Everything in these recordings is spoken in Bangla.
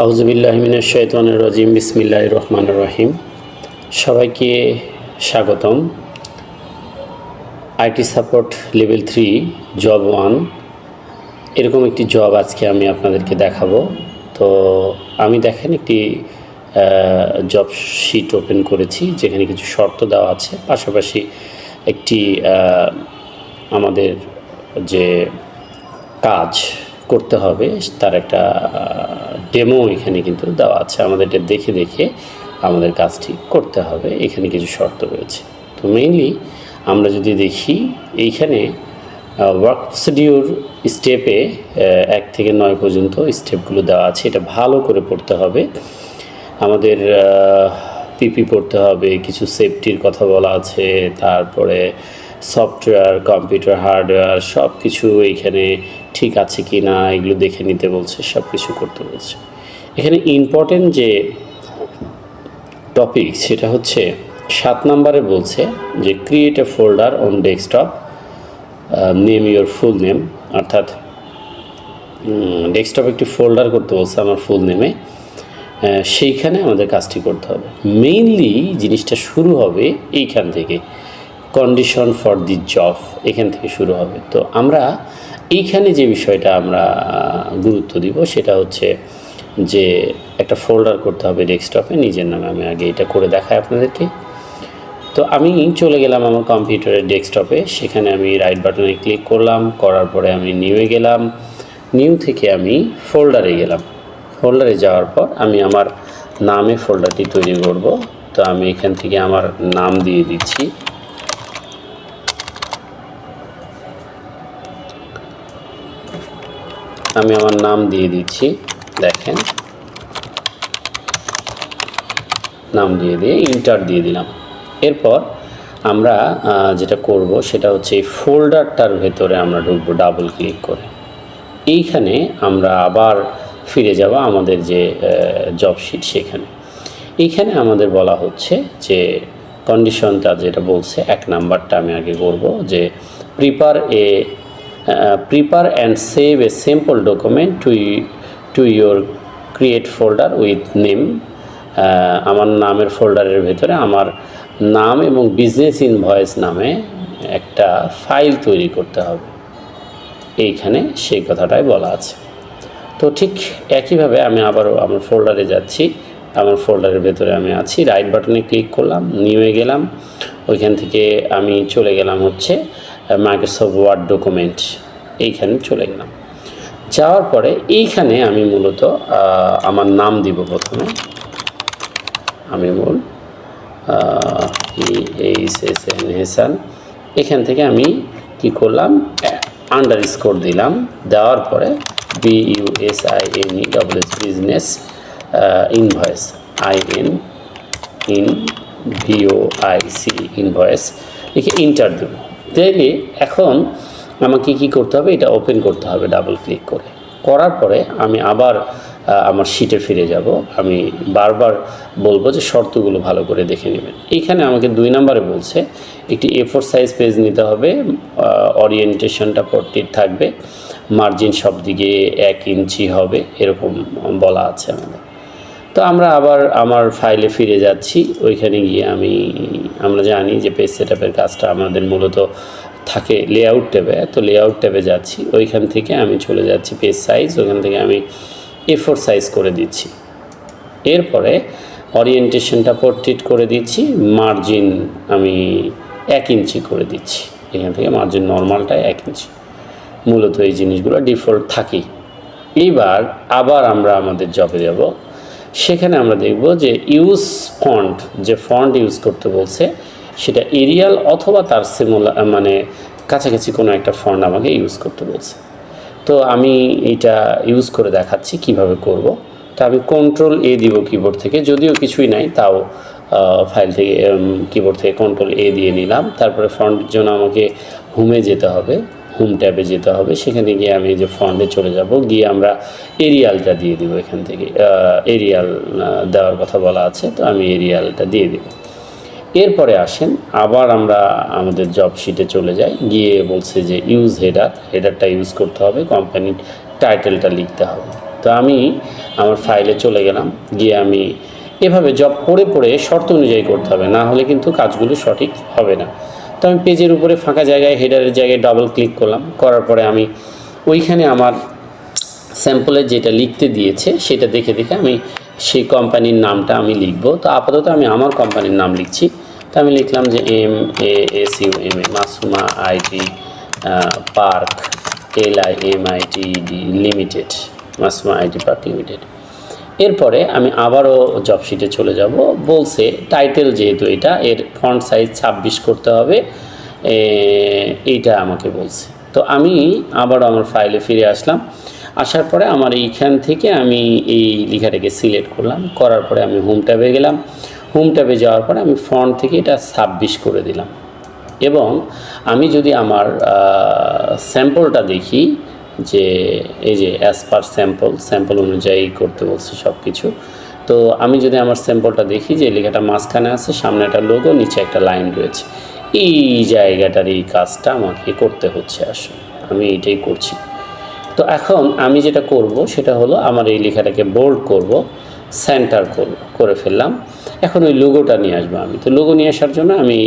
আউযুবিল্লাহি মিনাশ শাইতানির রাজিম বিসমিল্লাহির রহমানির রহিম। সবাইকে স্বাগতম। আইটি সাপোর্ট লেভেল 3 জব 1 এরকম একটি জব আজকে আমি আপনাদেরকে দেখাবো। তো আমি দেখেন একটি জব শিট ওপেন করেছি, যেখানে কিছু শর্ত দেওয়া আছে, পাশাপাশি একটি আমাদের যে কাজ করতে হবে তার একটা ডেমো এখানে কিন্তু দেওয়া আছে। আমাদের এটা দেখে দেখে আমাদের কাজটি করতে হবে। এখানে কিছু শর্ত রয়েছে। তো মেইনলি আমরা যদি দেখি, এইখানে ওয়ার্ক প্রসিডিউর স্টেপে 1 থেকে 9 পর্যন্ত স্টেপগুলো দেওয়া আছে। এটা ভালো করে পড়তে হবে। আমাদের পিপি পড়তে হবে, কিছু সেফটির কথা বলা আছে, তারপরে সফটওয়্যার, কম্পিউটার, হার্ডওয়্যার সব কিছু এইখানে ঠিক আছে কি না এগুলো দেখে নিতে বলছে, সব কিছু করতে বলছে। এখানে ইম্পর্টেন্ট যে টপিক সেটা হচ্ছে 7 নম্বরে বলছে যে create a folder on desktop, name your full name, অর্থাৎ ডেস্কটপ একটি ফোল্ডার করতে বলছে আমার ফুল নেমে। সেইখানে আমাদের কাজটি করতে হবে। মেইনলি জিনিসটা শুরু হবে এইখান থেকে, কন্ডিশন ফর দি জব এখান থেকে শুরু হবে। তো আমরা এইখানে যে বিষয়টা আমরা গুরুত্ব দিব সেটা হচ্ছে যে একটা ফোল্ডার করতে হবে ডেস্কটপে নিজের নামে। আমি আগে এটা করে দেখাই আপনাদেরকে। তো আমি চলে গেলাম আমার কম্পিউটারের ডেস্কটপে, সেখানে আমি রাইট বাটনে ক্লিক করলাম, করার পরে আমি নিউয়ে গেলাম, নিউ থেকে আমি ফোল্ডারে গেলাম। ফোল্ডারে যাওয়ার পর আমি আমার নামে ফোল্ডারটি তৈরি করব। তো আমি এখান থেকে আমার নাম দিয়ে দিচ্ছি। আমি আমার নাম দিয়ে দিচ্ছি, দেখেন নাম দিয়ে ইন্টার দিয়ে দিলাম। এরপর আমরা যেটা করব সেটা হচ্ছে এই ফোল্ডারটার ভেতরে আমরা ঢুকবো ডাবল ক্লিক করে। এইখানে আমরা আবার ফিরে যাব আমাদের যে জব শিট সেখানে। এইখানে আমাদের বলা হচ্ছে যে কন্ডিশনটা যেটা বলছে 1 নাম্বারটা আমি আগে করব, যে prepare and save a simple document to your create folder with name. আমার নামের ফোল্ডারের ভেতরে আমার নাম এবং বিজনেস ইনভয়েস নামে একটা ফাইল তৈরি করতে হবে। এইখানে সেই কথাটাই বলা আছে। তো ঠিক একইভাবে আমি আবারও আমার ফোল্ডারে যাচ্ছি, আমার ফোল্ডারের ভেতরে আমি আছি, রাইট বাটনে ক্লিক করলাম, নিউয়ে গেলাম, ওইখান থেকে আমি চলে গেলাম হচ্ছে মাইক্রোসফট ওয়ার্ড ডকুমেন্ট, এইখানে চলে গেলাম। যাওয়ার পরে এইখানে আমি মূলত আমার নাম দিব। প্রথমে আমি হাসান, এখান থেকে আমি কি করলাম, আন্ডারস্কোর দিলাম। দেওয়ার পরে BUSINESS business invoice INVOIC invoice লিখে ইন্টার দেব। তাইলে এখন আমাকে কি করতে হবে, এটা ওপেন করতে হবে ডাবল ক্লিক করে। করার পরে আমি আবার আমার শিটে ফিরে যাব। আমি বারবার বলবো যে শর্তগুলো ভালো করে দেখে নেবেন। এইখানে আমাকে 2 নম্বরে বলছে একটি A4 সাইজ পেজ নিতে হবে, ওরিয়েন্টেশনটা পোর্ট্রেট থাকবে, মার্জিন সব দিকে 1 ইঞ্চি হবে, এরকম বলা আছে আমাদের। তো আমরা আবার আমার ফাইলে ফিরে যাচ্ছি। ওইখানে গিয়ে আমরা জানি যে পেজ সেটআপের কাজটা আমাদের মূলত থাকে লেআউট ট্যাবে। তো লেআউট ট্যাবে যাচ্ছি, ওইখান থেকে আমি চলে যাচ্ছি পেজ সাইজ, ওইখান থেকে আমি A4 সাইজ করে দিচ্ছি। এরপরে ওরিয়েন্টেশনটা পোর্ট্রেট করে দিচ্ছি, মার্জিন আমি 1 ইঞ্চি করে দিচ্ছি। এখান থেকে মার্জিন নর্মালটা 1 ইঞ্চি। মূলত এই জিনিসগুলো ডিফল্ট থাকেই। এইবার আবার আমরা আমাদের জবে যাব। সেখানে আমরা দেখব যে ইউজ ফন্ট, যে ফন্ট ইউজ করতে বলছে সেটা এরিয়াল অথবা তার সিমিলার, মানে কাছাকাছি কোনো একটা ফন্ট আমাকে ইউজ করতে বলছে। তো আমি এটা ইউজ করে দেখাচ্ছি কিভাবে করব। তো আমি Ctrl+A দিব কিবোর্ড থেকে, যদিও কিছুই নাই তাও ফাইল থেকে কিবোর্ড থেকে Ctrl+A দিয়ে নিলাম। তারপরে ফন্টের জন্য আমাকে হোমে যেতে হবে, হোম ট্যাবে যেতে হবে। সেখানে গিয়ে আমি যে ফন্টে চলে যাব, গিয়ে আমরা এরিয়ালটা দিয়ে দিব। এখান থেকে এরিয়াল দেওয়ার কথা বলা আছে, তো আমি এরিয়ালটা দিয়ে দিব। এরপরে আসেন আবার আমরা আমাদের জব শিটে চলে যাই। গিয়ে বলছে যে ইউজ হেডারটা ইউজ করতে হবে, কোম্পানির টাইটেলটা লিখতে হবে। তো আমি আমার ফাইলে চলে গেলাম, গিয়ে আমি এভাবে জব পড়ে পড়ে শর্ত অনুযায়ী করতে হবে, না হলে কিন্তু কাজগুলো সঠিক হবে না। তো আমি পেজের উপরে ফাঁকা জায়গায় হেডারের জায়গায় ডাবল ক্লিক করলাম, করার পরে আমি ওইখানে আমার স্যাম্পলের যেটা লিখতে দিয়েছে সেটা দেখে দেখে আমি সেই কোম্পানির নামটা আমি লিখব। তো আপাতত আমি আমার কোম্পানির নাম লিখছি। তো আমি লিখলাম যে MASUMA Masuma IT park LIMITED limited, Masuma IT park limited. এরপরে আমি আবারও জব শিটে চলে যাব, বলছে টাইটেল যেহেতু এটা এর ফন্ট সাইজ 26 করতে হবে, এইটা আমাকে বলছে। তো আমি আবারও আমার ফাইলে ফিরে আসলাম, আসার পরে আমার এইখান থেকে আমি এই লেখাটাকে সিলেক্ট করলাম, করার পরে আমি হোম ট্যাবে গেলাম। হোম ট্যাবে যাওয়ার পরে আমি ফন্ট থেকে এটা 26 করে দিলাম। এবং আমি যদি আমার স্যাম্পলটা দেখি, যে এই যে অ্যাজ পার স্যাম্পল অনুযায়ী করতে বলছে সব কিছু। তো আমি যদি আমার স্যাম্পলটা দেখি, যে লেখাটা মাঝখানে আছে, সামনে একটা লোগো, নিচে একটা লাইন রয়েছে, এই জায়গাটার এই কাজটা আমাকে করতে হচ্ছে। আসলে আমি এইটাই করছি। তো এখন আমি যেটা করব সেটা হলো আমার এই লেখাটাকে বোল্ড করব, সেন্টার করে ফেললাম। এখন ওই লোগোটা নিয়ে আসবো আমি। তো লোগো নিয়ে আসার জন্য আমি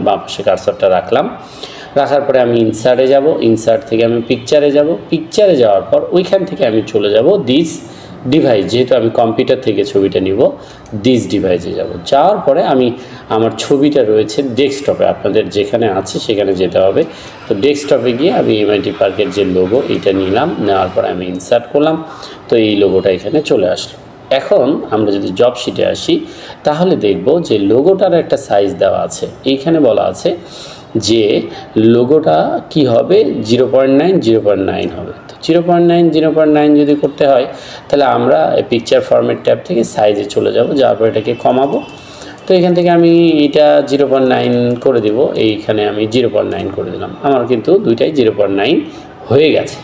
বাম পাশে কার্সরটা রাখলাম, রাখার পরে আমি ইনসার্টে যাব, ইনসার্ট থেকে আমি পিকচারে যাব, পিকচারে যাওয়ার পর ওইখান থেকে আমি চলে যাব দিস ডিভাইস, যেহেতু আমি কম্পিউটার থেকে ছবিটা নিব, দিস ডিভাইসে যাব। যাওয়ার পরে আমি আমার ছবিটা রয়েছে ডেস্কটপে, আপনাদের যেখানে আছে সেখানে যেতে হবে। তো ডেস্কটপে গিয়ে আমি MIT পার্কের যে লোগো এইটা নিলাম, নেওয়ার পরে আমি ইনসার্ট করলাম। তো এই লোগোটা এখানে চলে আসলো। এখন আমরা যদি জব শিটে আসি, তাহলে দেখব যে লোগোটার একটা সাইজ দেওয়া আছে। এইখানে বলা আছে যে লোগোটা কি হবে, 0.9 হবে। তো 0.9 যদি করতে হয়, তাহলে আমরা পিকচার ফরম্যাট ট্যাব থেকে সাইজে চলে যাব, যাওয়ার পর এটাকে কমাবো। তো এখান থেকে আমি এটা 0.9 করে দিব, এইখানে আমি 0.9 করে দিলাম। আমার কিন্তু দুইটাই 0.9 হয়ে গেছে।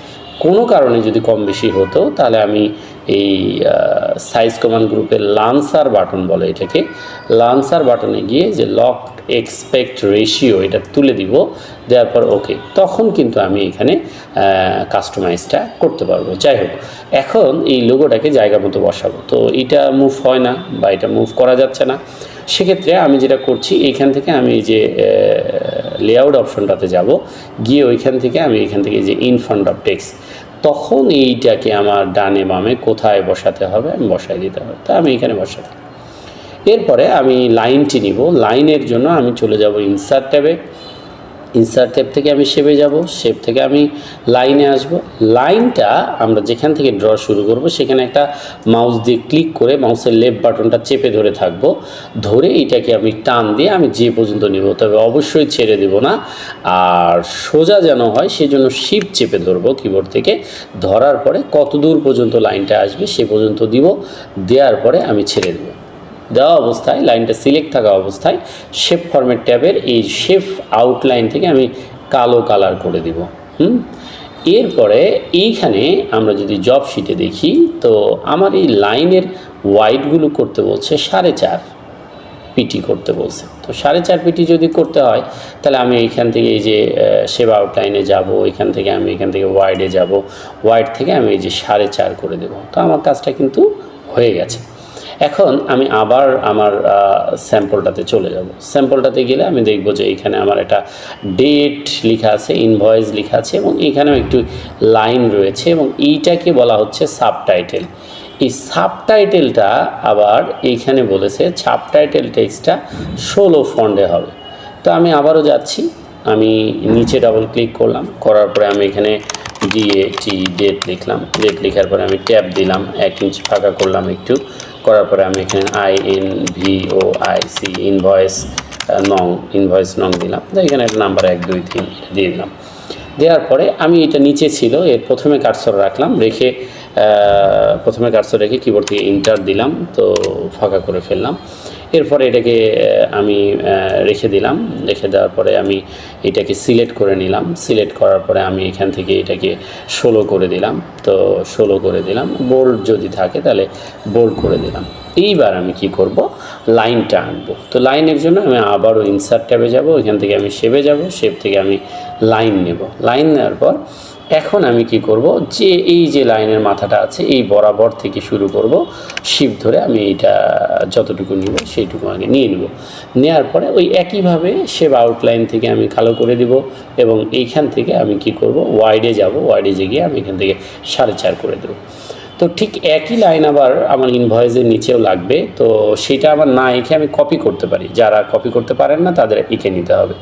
কোনো কারণে যদি কম বেশি হতো, তাহলে আমি এই সাইজ কমান্ড গ্রুপের লান্সার বাটন বলে এটাকে, লান্সার বাটনে গিয়ে যে লক এক্সপেক্ট রেশিও এটা তুলে দিব, দেওয়ার পর ওকে, তখন কিন্তু আমি এখানে কাস্টমাইজটা করতে পারবো। যাই হোক, এখন এই লোগোটাকে জায়গা মতো বসাবো। তো এটা মুভ হয় না বা এটা মুভ করা যাচ্ছে না, সেক্ষেত্রে আমি যেটা করছি, এইখান থেকে আমি এই যে লেআউট অপশনটাতে যাব, গিয়ে ওইখান থেকে আমি এখান থেকে যে ইন ফ্রন্ট অফ টেক্সট, তখন এইটাকে আমার ডানে বামে কোথায় বসাতে হবে আমি বসাই দিতে হবে। তা আমি এখানে বসাতে, এরপরে আমি লাইনটি নিব। লাইনের জন্য আমি চলে যাব ইনসার্ট ট্যাবে, ইনসার্ট ট্যাব থেকে আমি শেপে যাব, শেপ থেকে আমি লাইনে আসব। লাইনটা আমরা যেখান থেকে ড্র শুরু করব, সেখানে একটা মাউস দিয়ে ক্লিক করে মাউসের লেফট বাটনটা চেপে ধরে থাকবো, ধরে এটাকে আমি টান দিয়ে আমি যে পর্যন্ত নিব, তবে অবশ্যই ছেড়ে দেব না। আর সোজা যেন হয় সেজন্য শিফট চেপে ধরবো কিবোর্ড থেকে, ধরার পরে কত দূর পর্যন্ত লাইনটা আসবে সে পর্যন্ত দিব, দেওয়ার পরে আমি ছেড়ে দেবো। দেওয়া অবস্থায় লাইনটা সিলেক্ট থাকা অবস্থায় শেপ ফরম্যাট ট্যাবের এই শেপ আউটলাইন থেকে আমি কালো কালার করে দিব। এরপরে এইখানে আমরা যদি জব শিটে দেখি, তো আমার এই লাইনের ওয়াইডগুলো করতে বলছে 4.5 পিটি করতে বলছে। তো 4.5 পিটি যদি করতে হয়, তাহলে আমি এইখান থেকে এই যে শেপ আউটলাইনে যাব, এখান থেকে আমি এখান থেকে ওয়াইডে যাব, ওয়াইড থেকে আমি এই যে 4.5 করে দেব। তো আমার কাজটা কিন্তু হয়ে গেছে। এখন আমি আবার আমার স্যাম্পলটাতে চলে যাব। স্যাম্পলটাতে গেলে আমি দেখব যে এইখানে আমার একটা ডেট লেখা আছে, ইনভয়েস লেখা আছে, এবং এইখানেও একটু লাইন রয়েছে, এবং এইটাকে বলা হচ্ছে সাবটাইটেল। এই সাবটাইটেলটা আবার এইখানে বলেছে সাবটাইটেল টেক্সটটা 16 ফন্টে হবে। তো আমি আবারও যাচ্ছি, আমি নিচে ডাবল ক্লিক করলাম, করার পরে আমি এখানে ডেট লিখলাম, ডেট লেখার পরে আমি ট্যাব দিলাম, 1 ইঞ্চি ফাঁকা করলাম একটু, করার পরে আমি এখানে INVOIC ইনভয়েস নং দিলাম। তো এখানে একটা নাম্বার 1 2 3 দিয়ে দিলাম। দেওয়ার পরে আমি এটা নিচে ছিল, এর প্রথমে কার্সর রাখলাম, রেখে প্রথমে কার্সর রেখে কিবোর্ড থেকে ইন্টার দিলাম, তো ফাঁকা করে ফেললাম। এরপরে এটাকে আমি রেখে দিলাম, রেখে দেওয়ার পরে আমি এটাকে সিলেক্ট করে নিলাম, সিলেক্ট করার পরে আমি এখান থেকে এটাকে 16 করে দিলাম। তো 16 করে দিলাম, বোল্ড যদি থাকে তাহলে বোল্ড করে দিলাম। এইবার আমি কি করব, লাইনটা আনবো। তো লাইনের জন্য আমি আবারও ইনসার্ট ট্যাবে যাব, এখান থেকে আমি শেপে যাব, শেপ থেকে আমি লাইন নেব। লাইন নেওয়ার পর এখন আমি কি করব, যে এই যে লাইনের মাথাটা আছে এই বরাবর থেকে শুরু করব, শিপ ধরে আমি এইটা যতটুকু নিব সেইটুকু আগে নিয়ে নেব। নেওয়ার পরে ওই একইভাবে শেপ আউটলাইন থেকে আমি কালো করে দিব এবং এইখান থেকে আমি কি করব, ওয়াইডে যাব, ওয়াইডে গিয়ে আমি এখান থেকে 4.5 করে দেবো। তো ঠিক একই লাইন আবার আমার ইনভয়েসের নিচেও লাগবে, তো সেটা আবার না এঁকে আমি কপি করতে পারি। যারা কপি করতে পারেন না তাদের এঁকে নিতে হবে।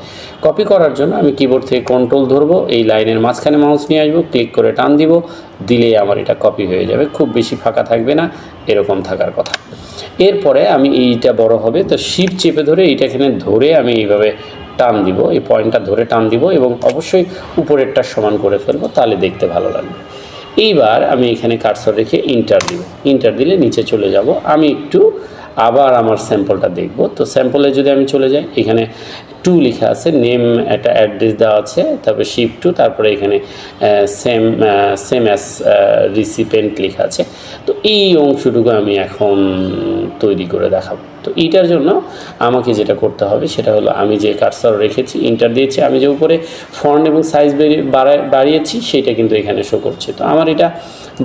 কপি করার জন্য আমি কিবোর্ড থেকে কন্ট্রোল ধরবো, এই লাইনের মাঝখানে মাউস নিয়ে আসবো, ক্লিক করে টান দিব, দিলেই আমার এটা কপি হয়ে যাবে। খুব বেশি ফাঁকা থাকবে না, এরকম থাকার কথা। এরপরে আমি এইটা বড় হবে, তো শিপ চেপে ধরে এইটা এখানে ধরে আমি এইভাবে টান দিব, এই পয়েন্টটা ধরে টান দিব এবং অবশ্যই উপরেরটা সমান করে ফেলবো, তাহলে দেখতে ভালো লাগবে। এইবার আমি এখানে কার্সর রেখে ইন্টার দিব, ইন্টার দিলে নিচে চলে যাব। আমি একটু আবার আমার স্যাম্পলটা দেখব। তো স্যাম্পলে যদি আমি চলে যাই, এখানে 2 লেখা আছে, নেম একটা অ্যাড্রেস দেওয়া আছে, তারপরে শিপ 2, তারপরে এখানে সেম অ্যাজ রিসিপেন্ট লেখা আছে। তো এই অংশটুকু আমি এখন তৈরি করে দেখাবো। তো এইটার জন্য আমাকে যেটা করতে হবে সেটা হলো, আমি যে কার্সর রেখেছি, ইন্টার দিয়েছি, আমি যে উপরে ফন্ট এবং সাইজ বাড়িয়েছি সেটা কিন্তু এখানে শো করছে। তো আমার এটা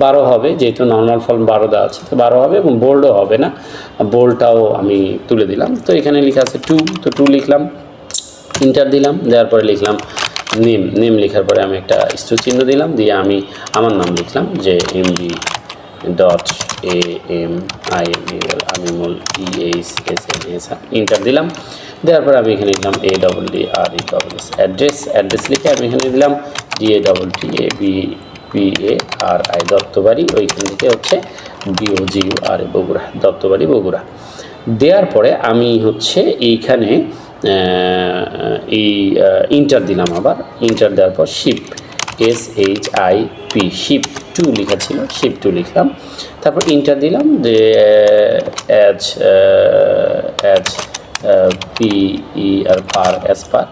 12 হবে, যেহেতু নর্মাল ফন্ট 12 দেওয়া আছে, তো 12 হবে এবং বোল্ডও হবে না, বোল্ডটাও আমি তুলে দিলাম। তো এখানে লেখা আছে 2, তো 2 লিখলাম, ইন্টার দিলাম, দেওয়ার পরে লিখলাম নেম লেখার পরে আমি একটা স্টোর চিহ্ন দিলাম, দিয়ে আমি আমার নাম লিখলাম যে MD.AMIMUL, আমিমুল EHSNS, ইন্টার দিলাম। দেওয়ার পরে আমি এখানে লিখলাম ADDRESS, অ্যাড্রেস লিখে আমি এখানে দিলাম DATTABPARI, দত্তবাড়ি, ওইখান থেকে হচ্ছে BOGURA, বগুড়া, দত্তবাড়ি বগুড়া। দেওয়ার পরে আমি হচ্ছে এইখানে এই ইন্টার দিলাম, আবার ইন্টার দেওয়ার পর শিপ SHIP, শিপ 2 লেখা ছিল, শিপ 2 লিখলাম, তারপর ইন্টার দিলাম, যে অ্যাজ PE আর পার, অ্যাজ পার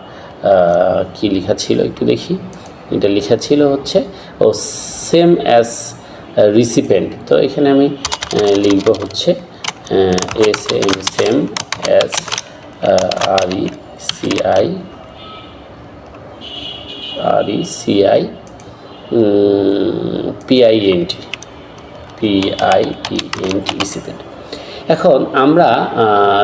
কী লেখা ছিল একটু দেখি, এটা লেখা ছিল হচ্ছে সেম অ্যাজ রিসিপেন্ট। তো এখানে আমি লিখব হচ্ছে সেম অ্যাজ RECIPIENT রিসিপেন্ট। এখন আমরা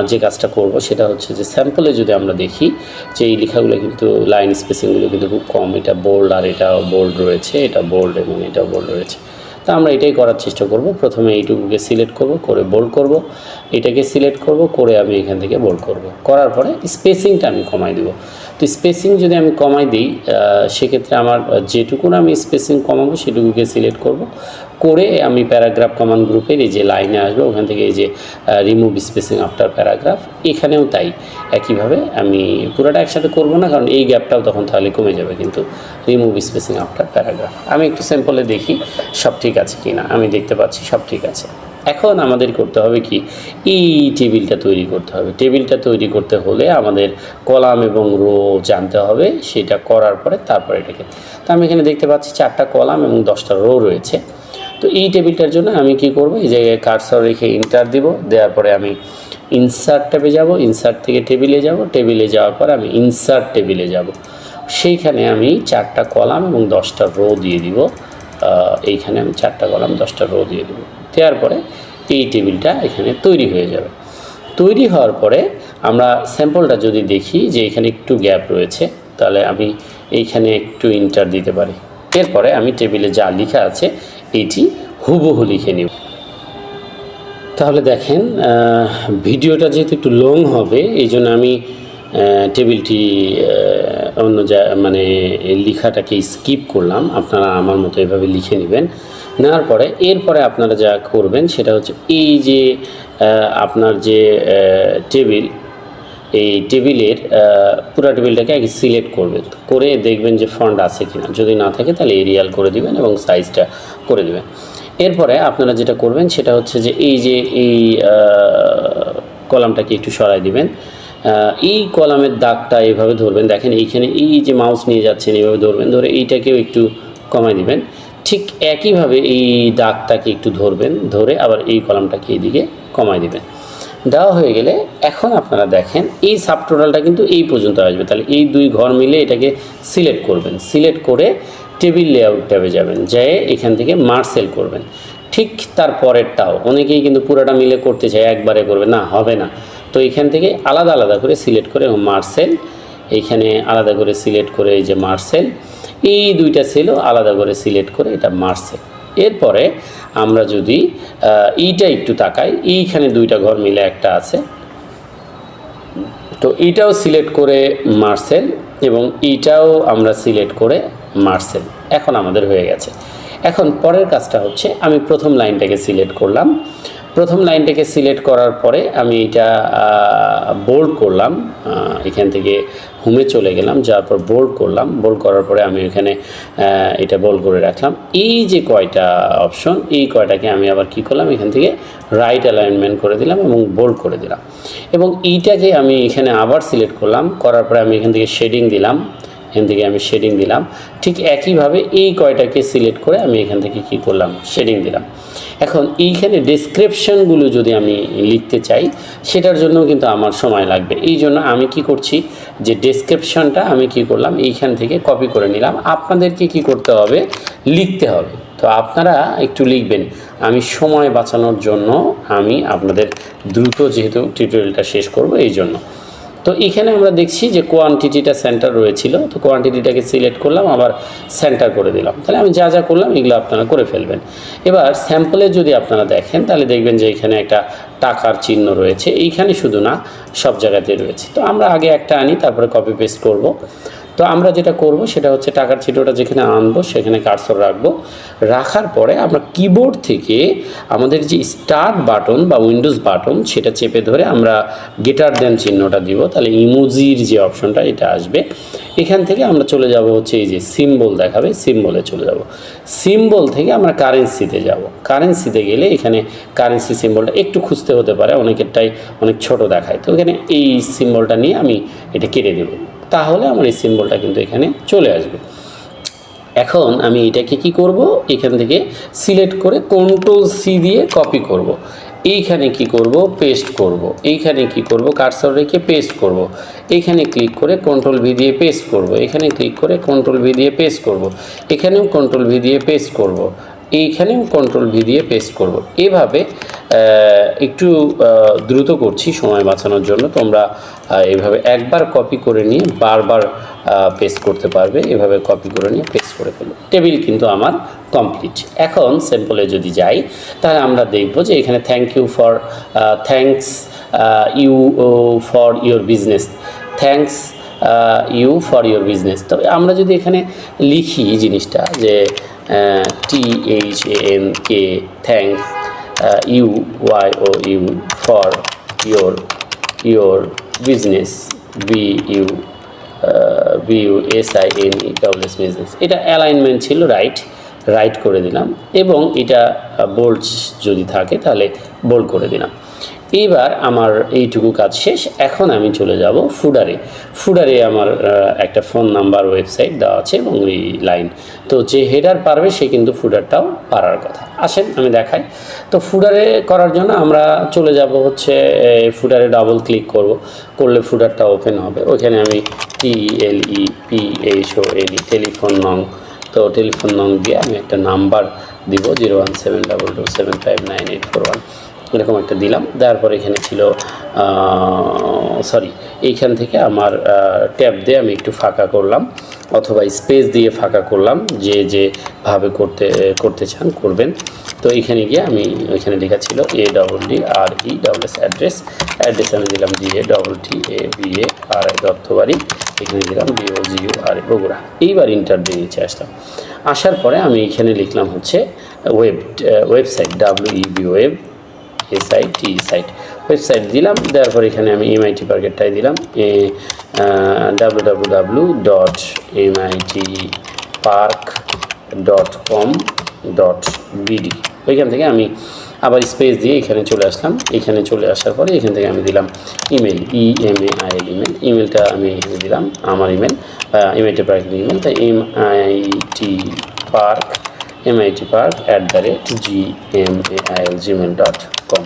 যে কাজটা করব সেটা হচ্ছে যে স্যাম্পলে যদি আমরা দেখি যে এই লেখাগুলো কিন্তু লাইন স্পেসিংগুলো কিন্তু খুব কম, এটা বোল্ড আর এটা বোল্ড রয়েছে, এটা বোল্ড এবং এটা বোল্ড রয়েছে। তো আমরা এটাই করার চেষ্টা করব। প্রথমে এইটুকুকে সিলেক্ট করব, করে বোল্ড করব, এটাকে সিলেক্ট করব, করে আমি এখান থেকে বোল্ড করব, করার পরে স্পেসিংটা আমি কমাই দেব। তো স্পেসিং যদি আমি কমাই দিই, সেক্ষেত্রে আমার যেটুকুন আমি স্পেসিং কমাবো সেটুকুকে সিলেক্ট করব, করে আমি প্যারাগ্রাফ কমান্ড গ্রুপের এই যে লাইনে আসবো, ওখান থেকে এই যে রিমুভ স্পেসিং আফটার প্যারাগ্রাফ, এখানেও তাই একইভাবে আমি পুরোটা একসাথে করব না, কারণ এই গ্যাপটাও তখন তাহলে কমে যাবে, কিন্তু রিমুভ স্পেসিং আফটার প্যারাগ্রাফ আমি একটু স্যাম্পলে দেখি সব ঠিক আছে কি না। আমি দেখতে পাচ্ছি সব ঠিক আছে। এখন আমাদের করতে হবে কি, এই টেবিলটা তৈরি করতে হবে। টেবিলটা তৈরি করতে হলে আমাদের কলাম এবং রো জানতে হবে, সেটা করার পরে তারপরে এটাকে, তো আমি এখানে দেখতে পাচ্ছি 4টা কলাম এবং 10টা রো রয়েছে। তো এই টেবিলটার জন্য আমি কি করব, এই জায়গায় কার্সর রেখে ইন্টার দিব, দেওয়ার পরে আমি ইনসার্ট ট্যাবে যাব, ইনসার্ট থেকে টেবিলে যাব, টেবিলে যাওয়ার পর আমি ইনসার্ট টেবিলে যাব, সেইখানে আমি 4টা কলাম এবং 10টা রো দিয়ে দিব। এইখানে আমি 4টা কলাম 10টা রো দিয়ে দেবো। দেওয়ার পরে এই টেবিলটা এখানে তৈরি হয়ে যাবে। তৈরি হওয়ার পরে আমরা স্যাম্পলটা যদি দেখি যে এখানে একটু গ্যাপ রয়েছে, তাহলে আমি এইখানে একটু ইন্টার দিতে পারি। এরপরে আমি টেবিলে যা লেখা আছে এইটি হুবহু লিখে নিব। তাহলে দেখেন, ভিডিওটা যেহেতু একটু লং হবে, এই জন্য আমি টেবিলটি অন্য মানে লেখাটাকে স্কিপ করলাম। আপনারা আমার মতো এভাবে লিখে নেবেন। নেওয়ার পরে এরপরে আপনারা যা করবেন সেটা হচ্ছে, এই যে আপনার যে টেবিল, এই টেবিলের পুরো টেবিলটাকে আগে সিলেক্ট করবেন, করে দেখবেন যে ফন্ট আছে কিনা, যদি না থাকে তাহলে এরিয়াল করে দিবেন এবং সাইজটা করে দিবেন। এরপরে আপনারা যেটা করবেন সেটা হচ্ছে যে এই যে এই কলামটাকে একটু সরাই দিবেন, এই কলামের দাগটা এইভাবে ধরবেন, দেখেন এইখানে এই যে মাউস নিয়ে যাচ্ছেন এইভাবে ধরবেন, ধরে এইটাকেও একটু কমাই দিবেন। ঠিক একইভাবে এই দাগটাকে একটু ধরবেন, ধরে আবার এই কলামটাকে এইদিকে কমাই দিবেন। দেওয়া হয়ে গেলে এখন আপনারা দেখেন এই সাবটোটালটা কিন্তু এই পর্যন্ত আসবে, তাহলে এই 2 ঘর মিলে এটাকে সিলেক্ট করবেন। সিলেক্ট করে টেবিল লেআউট ট্যাবে যাবেন, যেয়ে এখান থেকে মার্জ সেল করবেন। ঠিক তার পরেরটাও অনেকেই কিন্তু পুরোটা মিলে করতে চায়, একবারে করবে না, হবে না। তো এখান থেকে আলাদা আলাদা করে সিলেক্ট করে মার্জ সেল, এইখানে আলাদা করে সিলেক্ট করে এই যে মার্জ সেল, এই দুইটা সেলও আলাদা করে সিলেক্ট করে এটা মার্জ সেল। এরপরে আমরা যদি এইটা একটু তাকাই, এইখানে দুইটা ঘর মিলে একটা আছে, তো এইটাও সিলেক্ট করে মার্জ সেল এবং এইটাও আমরা সিলেক্ট করে মার্জ সেল। এখন আমাদের হয়ে গেছে। এখন পরের কাজটা হচ্ছে আমি প্রথম লাইনটাকে সিলেক্ট করলাম। প্রথম লাইনটাকে সিলেক্ট করার পরে আমি এটা বোল্ড করলাম, এখান থেকে হোমে চলে গেলাম, যাওয়ার পর বোল্ড করলাম। বোল্ড করার পরে আমি এখানে এটা বোল্ড করে রাখলাম। এই যে কয়টা অপশন, এই কয়টাকে আমি আবার কি করলাম, এখান থেকে রাইট অ্যালাইনমেন্ট করে দিলাম এবং বোল্ড করে দিলাম। এবং এইটাকে আমি এখানে আবার সিলেক্ট করলাম, করার পরে আমি এখান থেকে শেডিং দিলাম, এখান থেকে আমি শেডিং দিলাম। ঠিক একইভাবে এই কয়টাকে সিলেক্ট করে আমি এখান থেকে কি করলাম, শেডিং দিলাম। এখন এইখানে ডেসক্রিপশনগুলো যদি আমি লিখতে চাই, সেটার জন্য কিন্তু আমার সময় লাগবে। এই জন্য আমি কি করছি, যে ডেসক্রিপশনটা আমি কি করলাম, এইখান থেকে কপি করে নিলাম। আপনাদেরকে কি করতে হবে, লিখতে হবে। তো আপনারা একটু লিখবেন, আমি সময় বাঁচানোর জন্য আমি আপনাদের দ্রুত যেহেতু টিউটোরিয়ালটা শেষ করব এই জন্য। তো এখানে আমরা দেখছি যে কোয়ান্টিটিটা সেন্টার রয়েছিল, তো কোয়ান্টিটিটাকে সিলেক্ট করলাম, আবার সেন্টার করে দিলাম। তাহলে আমি যা যা করলাম এগুলো আপনারা করে ফেলবেন। এবার স্যাম্পলে যদি আপনারা দেখেন, তাহলে দেখবেন যে এখানে একটা টাকার চিহ্ন রয়েছে, এইখানে শুধু না সব জায়গাতে রয়েছে। তো আমরা আগে একটা আনি, তারপরে কপি পেস্ট করব। তো আমরা যেটা করব সেটা হচ্ছে টাকার চিহ্নটা যেখানে আনবো সেখানে কার্সর রাখবো। রাখার পরে আমরা কিবোর্ড থেকে আমাদের যে স্টার্ট বাটন বা উইন্ডোজ বাটন সেটা চেপে ধরে আমরা গ্রেটার দেন চিহ্নটা দিব, তাহলে ইমোজির যে অপশনটা এটা আসবে। এখান থেকে আমরা চলে যাব হচ্ছে এই যে সিম্বল দেখাবে, সিম্বলে চলে যাব। সিম্বল থেকে আমরা কারেন্সিতে যাব। কারেন্সিতে গেলে এখানে কারেন্সি সিম্বলটা একটু খুঁজতে হতে পারে, অনেকেরটাই অনেক ছোট দেখায়। তো এখানে এই সিম্বলটা নিয়ে আমি এটা কেটে দেবো, তাহলে আমার এই সিম্বলটা কিন্তু এখানে চলে আসবে। এখন আমি এটাকে কি করব, এখান থেকে সিলেক্ট করে Ctrl+C দিয়ে কপি করব। এইখানে কি করব, পেস্ট করব। এইখানে কি করব, কার্সর রেখে পেস্ট করব। এইখানে ক্লিক করে Ctrl+V দিয়ে পেস্ট করব। এখানে ক্লিক করে Ctrl+V দিয়ে পেস্ট করব। এখানেও Ctrl+V দিয়ে পেস্ট করব। এইখানেও Ctrl+V দিয়ে পেস্ট করব। এভাবে একটু দ্রুত করছি সময় বাঁচানোর জন্য। তোমরা এভাবে একবার কপি করে নিয়ে বারবার পেস্ট করতে পারবে। এভাবে কপি করে নিয়ে পেস্ট করে ফেলো। টেবিল কিন্তু আমার কমপ্লিট। এখন স্যাম্পলে যদি যাই, তাহলে আমরা দেখব যে এখানে thanks you for your business, thanks you for your business. তবে আমরা যদি এখানে লিখি জিনিসটা যে THANK, thanks YOU for your business, BUSINESS business, এটা অ্যালাইনমেন্ট ছিল, রাইট করে দিলাম। এবং এটা বোল্ড যদি থাকে তাহলে বোল্ড করে দিলাম। এইবার আমার এইটুকু কাজ শেষ। এখন আমি চলে যাব ফুডারে আমার একটা ফোন নাম্বার, ওয়েবসাইট দেওয়া আছে এবং এই লাইন। তো যে হেডার পারবে সে কিন্তু ফুডারটাও পারার কথা। আসেন আমি দেখাই। তো ফুডারে করার জন্য আমরা চলে যাব হচ্ছে ফুডারে ডাবল ক্লিক করলে ফুডারটা ওপেন হবে। ওইখানে আমি TLEPHONE টেলিফোন নং, তো টেলিফোন নং দিয়ে আমি একটা নাম্বার দিব 01722759841, এরকম একটা দিলাম। তারপর এখানে ছিল এইখান থেকে আমার ট্যাব দিয়ে আমি একটু ফাঁকা করলাম, অথবা স্পেস দিয়ে ফাঁকা করলাম, যেভাবে করতে চান করবেন। তো এইখানে গিয়ে আমি ওইখানে লেখা ছিল ADDRESS অ্যাড্রেস আমি দিলাম DATTABARI দত্তবাড়ি, এখানে দিলাম BOGURA বগুড়া। এইবার ইন্টার দিয়ে নিচে আসলাম। আসার পরে আমি এইখানে লিখলাম হচ্ছে website WEB web site website দিলাম। তারপর এখানে আমি MIT পার্কেরটাই দিলাম www.mitpark.com.bd। ওইখান থেকে আমি আবার স্পেস দিয়ে এখানে চলে আসলাম। এখানে চলে আসার পরে এখান থেকে আমি দিলাম ইমেল, EMAIL ইমেলটা আমি এখানে দিলাম আমার ইমেল, MIT পার্কের ইমেল। তাই mitpark@gmail.com।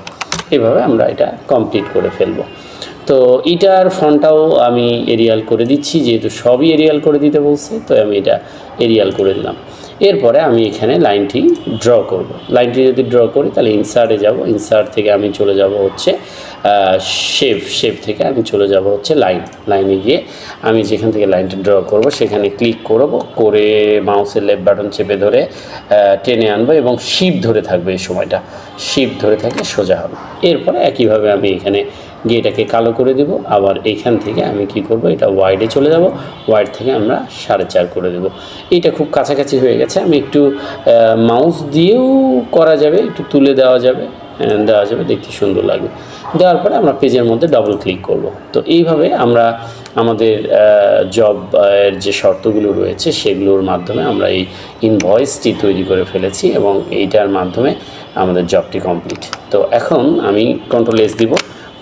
এভাবে আমরা এটা কমপ্লিট করে ফেলব। তো এটার ফন্টটাও আমি এরিয়াল করে দিচ্ছি, যেহেতু সবই এরিয়াল করে দিতে বলছে, তো আমি এটা এরিয়াল করে দিলাম। এরপরে আমি এখানে লাইনটি ড্র করব। লাইনটি যদি ড্র করি তাহলে ইনসার্টে যাব, ইনসার্ট থেকে আমি চলে যাব হচ্ছে শেপ থেকে আমি চলে যাব হচ্ছে লাইনে গিয়ে আমি যেখান থেকে লাইনটা ড্র করব সেখানে ক্লিক করব, করে মাউসের লেফট বাটন চেপে ধরে টেনে আনবো এবং শিপ ধরে থাকবে, এই সময়টা শিপ ধরে থাকলে সোজা হবে। এরপরে একইভাবে আমি এখানে গিয়ে এটাকে কালো করে দেব, আবার এইখান থেকে আমি কি করব, এটা ওয়াইডে চলে যাব, ওয়াইড থেকে আমরা 4.5 করে দেব। এইটা খুব কাছাকাছি হয়ে গেছে, আমি একটু মাউস দিয়েও করা যাবে, একটু তুলে দেওয়া যাবে, দেখতে সুন্দর লাগবে। দেওয়ার পরে আমরা পেজের মধ্যে ডবল ক্লিক করব। তো এইভাবে আমরা আমাদের জব এর যে শর্তগুলো রয়েছে সেগুলোর মাধ্যমে আমরা এই ইনভয়েসটি তৈরি করে ফেলেছি এবং এইটার মাধ্যমে আমাদের জবটি কমপ্লিট। তো এখন আমি কন্ট্রোল-S দিব,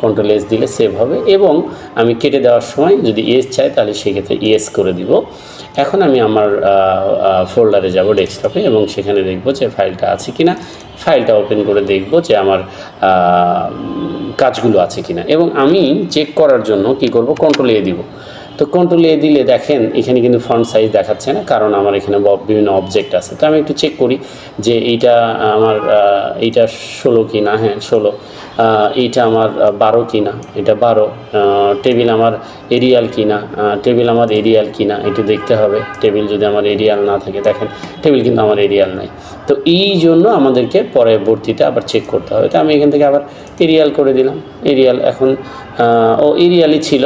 কন্ট্রোল-S দিলে সেভ হবে এবং আমি কেটে দেওয়ার সময় যদি ইয়েস চাই তাহলে সেক্ষেত্রে ইয়েস করে দিব। এখন আমি আমার ফোল্ডারে যাব, ডেস্কটপে, এবং সেখানে দেখব যে ফাইলটা আছে কিনা। ফাইলটা ওপেন করে দেখব যে আমার কাজগুলো আছে কিনা, এবং আমি চেক করার জন্য কি করব, কন্ট্রোল-A দিব। তো কন্ট্রোল-A দিলে দেখেন এখানে কিন্তু ফন্ট সাইজ দেখাচ্ছে না, কারণ আমার এখানে বিভিন্ন অবজেক্ট আছে। তো আমি একটু চেক করি যে এইটা আমার এইটা 16 কিনা, হ্যাঁ 16, এইটা আমার 12 কিনা, এটা 12, টেবিল আমার এরিয়াল কিনা, টেবিল আমার এরিয়াল কিনা একটু দেখতে হবে। টেবিল যদি আমার এরিয়াল না থাকে, দেখেন টেবিল কিন্তু আমার এরিয়াল নাই। তো এই জন্য আমাদেরকে পরবর্তীতে আবার চেক করতে হবে। তো আমি এখান থেকে আবার এরিয়াল করে দিলাম, এরিয়াল এখন এরিয়ালই ছিল,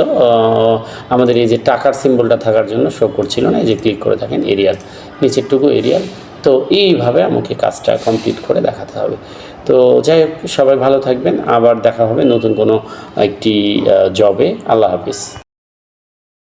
আমাদের এই যে টাকার সিম্বলটা থাকার জন্য শো করছিল না, এই যে ক্লিক করে থাকেন এরিয়াল, নিচেরটুকু এরিয়াল। তো এইভাবে আমাকে কাজটা কমপ্লিট করে দেখাতে হবে। তো যাই হোক, সবাই ভালো থাকবেন, আবার দেখা হবে নতুন কোনো একটি জবে। আল্লাহ হাফিজ।